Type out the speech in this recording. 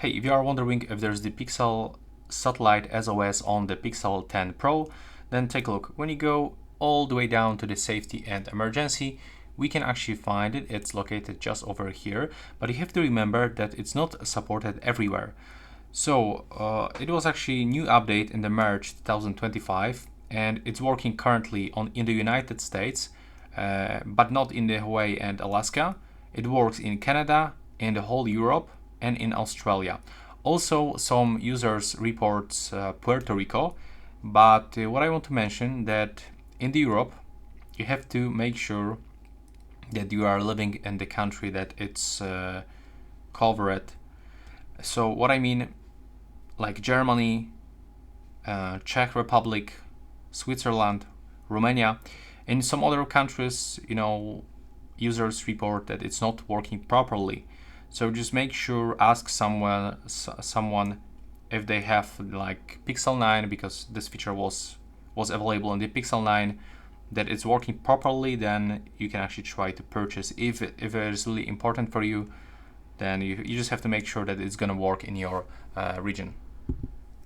Hey, if you are wondering if there's the Pixel Satellite SOS on the Pixel 10 Pro, then take a look. When you go all the way down to the safety and emergency, we can actually find it. It's located just over here, but you have to remember that it's not supported everywhere. So it was actually a new update in the March 2025, and it's working currently in the United States, but not in the Hawaii and Alaska. It works in Canada, in the whole Europe, and in Australia. Also, some users report Puerto Rico, but what I want to mention that in the Europe, you have to make sure that you are living in the country that it's covered. So what I mean, like Germany, Czech Republic, Switzerland, Romania, in some other countries, users report that it's not working properly. So just make sure, ask someone if they have like Pixel 9, because this feature was available in the Pixel 9, that it's working properly. Then you can actually try to purchase. If it is really important for you, then you just have to make sure that it's gonna work in your region.